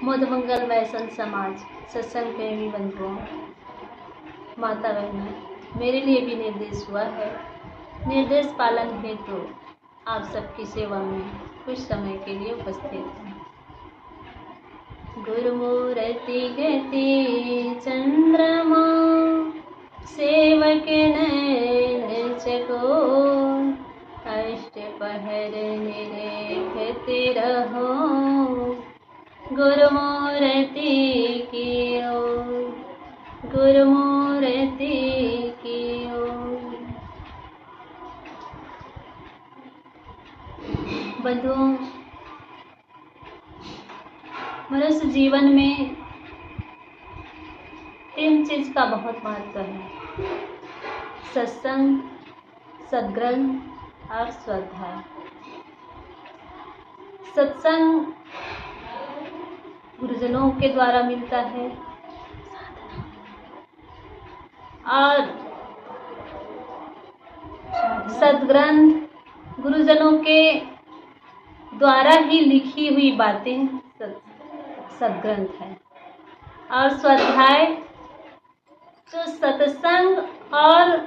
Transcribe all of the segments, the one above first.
मोद मंगलमय संत समाज, सत्संग प्रेमी बंधुओं, माता बहनों, मेरे लिए भी निर्देश हुआ है। निर्देश पालन हेतु आप सबकी सेवा में कुछ समय के लिए उपस्थित हैं। गुरुमूर्ति गति चंद्रमा, सेवक नयन चकोर, अष्ट पहर निरेखते रहो, गुरुमूर्ति की ओर, गुरुमूर्ति की ओर। बंधुओं, मनुष्य जीवन में 3 चीज का बहुत महत्व है: सत्संग, सद्ग्रंथ और स्वाध्याय। सत्संग गुरुजनों के द्वारा मिलता है और सद्ग्रंथ गुरुजनों के द्वारा ही लिखी हुई बातें सद्ग्रंथ है। और स्वाध्याय जो सत्संग और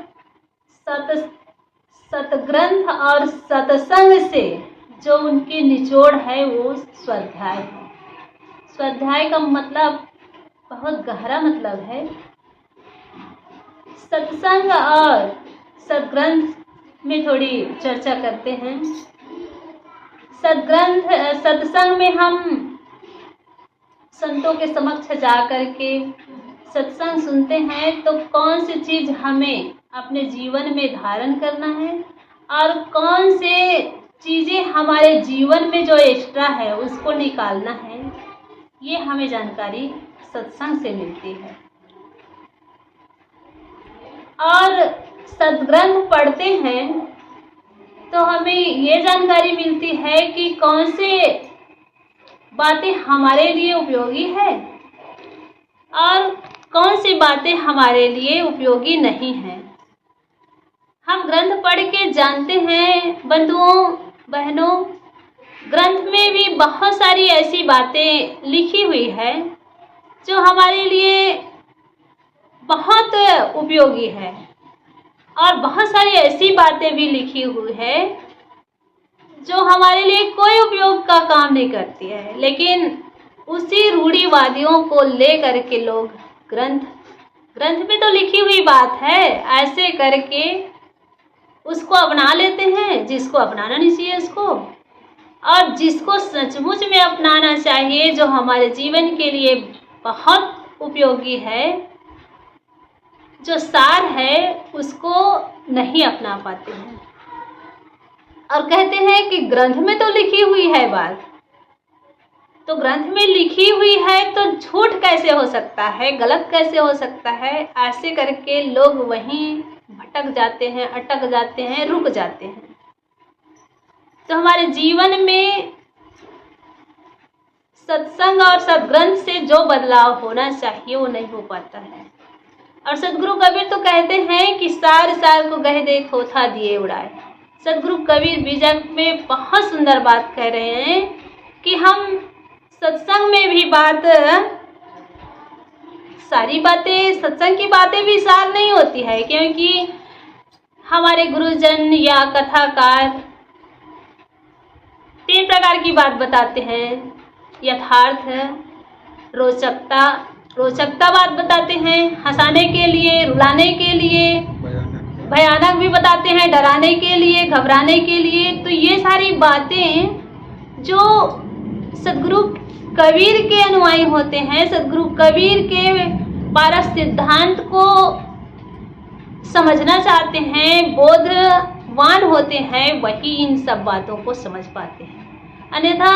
सतग्रंथ और सत्संग से जो उनकी निचोड़ है वो स्वाध्याय है। स्वाध्याय का मतलब बहुत गहरा मतलब है। सत्संग और सद्ग्रंथ में थोड़ी चर्चा करते हैं। सत्संग में हम संतों के समक्ष जा करके सत्संग सुनते हैं तो कौन सी चीज हमें अपने जीवन में धारण करना है और कौन से चीजें हमारे जीवन में जो एक्स्ट्रा है उसको निकालना है, ये हमें जानकारी सत्संग से मिलती है। और सद्ग्रंथ पढ़ते हैं तो हमें ये जानकारी मिलती है कि कौन से बातें हमारे लिए उपयोगी है और कौन सी बातें हमारे लिए उपयोगी नहीं है। हम ग्रंथ पढ़ के जानते हैं बंधुओं बहनों, ग्रंथ में भी बहुत सारी ऐसी बातें लिखी हुई है जो हमारे लिए बहुत उपयोगी है और बहुत सारी ऐसी बातें भी लिखी हुई है जो हमारे लिए कोई उपयोग का काम नहीं करती है। लेकिन उसी रूढ़िवादियों को ले करके लोग ग्रंथ में तो लिखी हुई बात है ऐसे करके उसको अपना लेते हैं, जिसको अपनाना नहीं चाहिए उसको, और जिसको सचमुच में अपनाना चाहिए, जो हमारे जीवन के लिए बहुत उपयोगी है, जो सार है, उसको नहीं अपना पाते हैं और कहते हैं कि ग्रंथ में तो लिखी हुई है बात। तो ग्रंथ में लिखी हुई है तो झूठ कैसे हो सकता है, गलत कैसे हो सकता है, ऐसे करके लोग वहीं भटक जाते हैं, अटक जाते हैं, रुक जाते हैं। तो हमारे जीवन में सत्संग और सद्ग्रंथ से जो बदलाव होना चाहिए वो नहीं हो पाता है। और सदगुरु कबीर तो कहते हैं कि सार सार को गह दे खोथा दिए उड़ाए। सदगुरु कबीर बीजक में बहुत सुंदर बात कह रहे हैं कि हम सत्संग में भी सारी बातें, सत्संग की बातें भी सार नहीं होती है, क्योंकि हमारे गुरुजन या कथाकार 3 प्रकार की बात बताते हैं: यथार्थ, रोचकता बात बताते हैं, हंसाने के लिए, रुलाने के लिए, भयानक भी बताते हैं, डराने के लिए, घबराने के लिए। तो ये सारी बातें जो सदगुरु कबीर के अनुयायी होते हैं, सदगुरु कबीर के 12 सिद्धांत को समझना चाहते हैं, बोधवान होते हैं, वही इन सब बातों को समझ पाते हैं। अन्यथा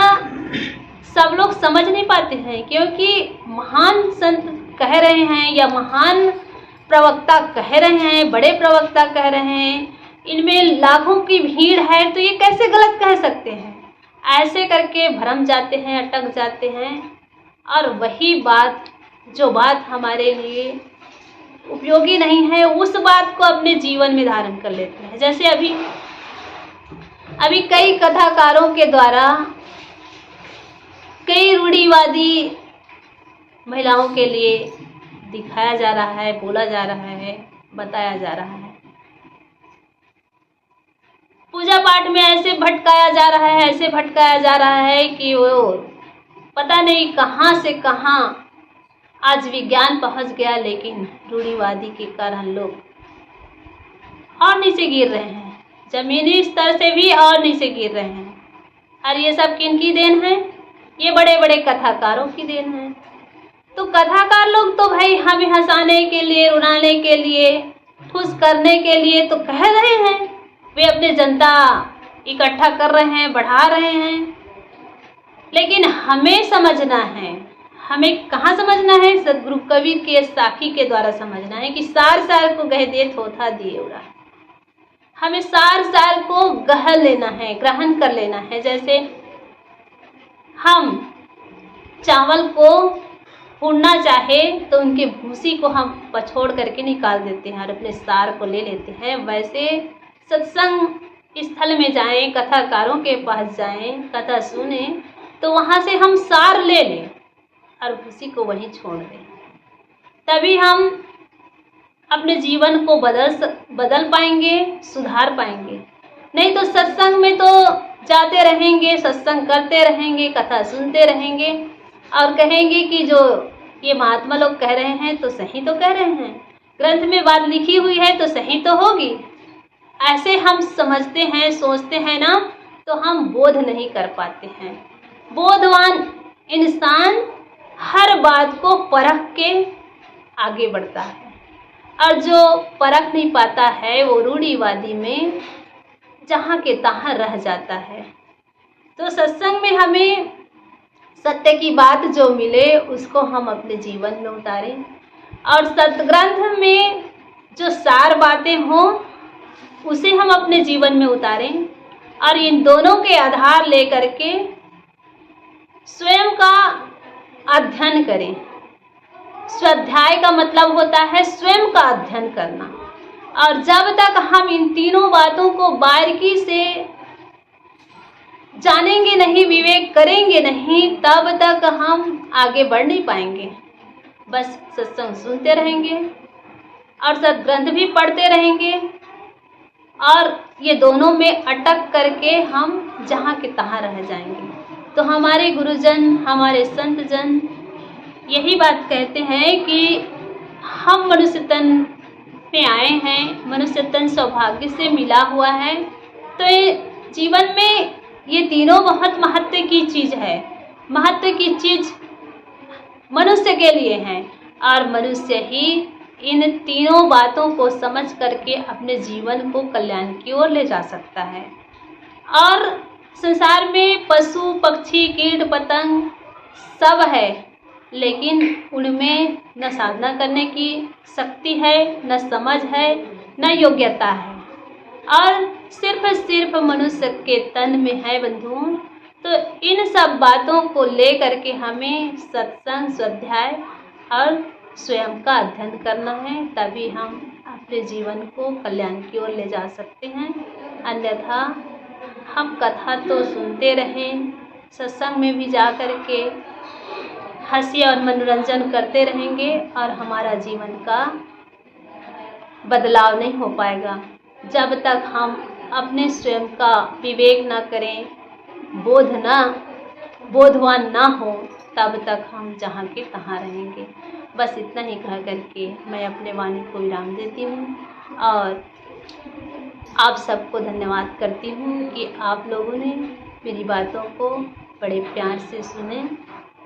सब लोग समझ नहीं पाते हैं, क्योंकि महान संत कह रहे हैं या महान प्रवक्ता कह रहे हैं, बड़े प्रवक्ता कह रहे हैं, इनमें लाखों की भीड़ है, तो ये कैसे गलत कह सकते हैं। ऐसे करके भरम जाते हैं, अटक जाते हैं और वही बात, जो बात हमारे लिए उपयोगी नहीं है, उस बात को अपने जीवन में धारण कर लेते हैं। जैसे अभी कई कथाकारों के द्वारा कई रूढ़िवादी महिलाओं के लिए दिखाया जा रहा है, बोला जा रहा है, बताया जा रहा है। पूजा पाठ में ऐसे भटकाया जा रहा है, ऐसे भटकाया जा रहा है कि वो पता नहीं कहाँ से कहाँ आज विज्ञान पहुंच गया, लेकिन रूढ़िवादी के कारण लोग और नीचे गिर रहे हैं, जमीनी स्तर से भी और नीचे गिर रहे हैं। और ये सब किनकी देन है? ये बड़े बड़े कथाकारों की देन है। तो कथाकार लोग तो भाई हमें हंसाने के लिए, रुलाने के लिए, खुश करने के लिए तो कह रहे हैं। वे अपने जनता इकट्ठा कर रहे हैं, बढ़ा रहे हैं, लेकिन हमें समझना है। हमें कहाँ समझना है? सदगुरु कबीर के साखी के द्वारा समझना है कि सार सार को गह दे थोथा दिए उड़ा। हमें सार सार को गह लेना है, ग्रहण कर लेना है। जैसे हम चावल को भूनना चाहे तो उनके भूसी को हम पछोड़ करके निकाल देते हैं और अपने सार को ले लेते हैं। वैसे सत्संग स्थल में जाएं, कथाकारों के पास जाएं, कथा सुने तो वहाँ से हम सार ले लें और भूसी को वहीं छोड़ दें। तभी हम अपने जीवन को बदल पाएंगे, सुधार पाएंगे। नहीं तो सत्संग में तो जाते रहेंगे, सत्संग करते रहेंगे, कथा सुनते रहेंगे और कहेंगे कि जो ये महात्मा लोग कह रहे हैं तो सही तो कह रहे हैं, ग्रंथ में बात लिखी हुई है तो सही तो होगी। ऐसे हम समझते हैं, सोचते हैं ना, तो हम बोध नहीं कर पाते हैं। बोधवान इंसान हर बात को परख के आगे बढ़ता है, और जो परख नहीं पाता है वो रूढ़िवादी में जहाँ के तहाँ रह जाता है। तो सत्संग में हमें सत्य की बात जो मिले उसको हम अपने जीवन में उतारें, और सतग्रंथ में जो सार बातें हों उसे हम अपने जीवन में उतारें, और इन दोनों के आधार लेकर के स्वयं का अध्ययन करें। स्वाध्याय का मतलब होता है स्वयं का अध्ययन करना, और जब तक हम इन तीनों बातों को बारीकी से जानेंगे नहीं, विवेक करेंगे नहीं, तब तक हम आगे बढ़ नहीं पाएंगे। बस सत्संग सुनते रहेंगे और सद्ग्रंथ भी पढ़ते रहेंगे, और ये दोनों में अटक करके हम जहाँ के तहाँ रह जाएंगे। तो हमारे गुरुजन, हमारे संत जन यही बात कहते हैं कि हम मनुष्य तन में आए हैं, मनुष्य तन सौभाग्य से मिला हुआ है। तो ये जीवन में ये तीनों बहुत महत्व की चीज़ है। महत्व की चीज़ मनुष्य के लिए है, और मनुष्य ही इन तीनों बातों को समझ करके अपने जीवन को कल्याण की ओर ले जा सकता है। और संसार में पशु पक्षी कीट पतंग सब है, लेकिन उनमें न साधना करने की शक्ति है, न समझ है, न योग्यता है, और सिर्फ मनुष्य के तन में है बंधुओं। तो इन सब बातों को ले करके हमें सत्संग, स्वाध्याय और स्वयं का अध्ययन करना है, तभी हम अपने जीवन को कल्याण की ओर ले जा सकते हैं। अन्यथा हम कथा तो सुनते रहें, सत्संग में भी जा कर के हंसी और मनोरंजन करते रहेंगे, और हमारा जीवन का बदलाव नहीं हो पाएगा जब तक हम अपने स्वयं का विवेक ना करें, बोधवान ना हो, तब तक हम जहाँ के तहाँ रहेंगे। बस इतना ही कह करके मैं अपने वाणी को विराम देती हूँ, और आप सबको धन्यवाद करती हूँ कि आप लोगों ने मेरी बातों को बड़े प्यार से सुने,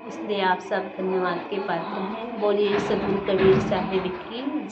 इसलिए आप सब धन्यवाद के पात्र हैं। बोलिए सदगुरु कबीर साहिब की जय।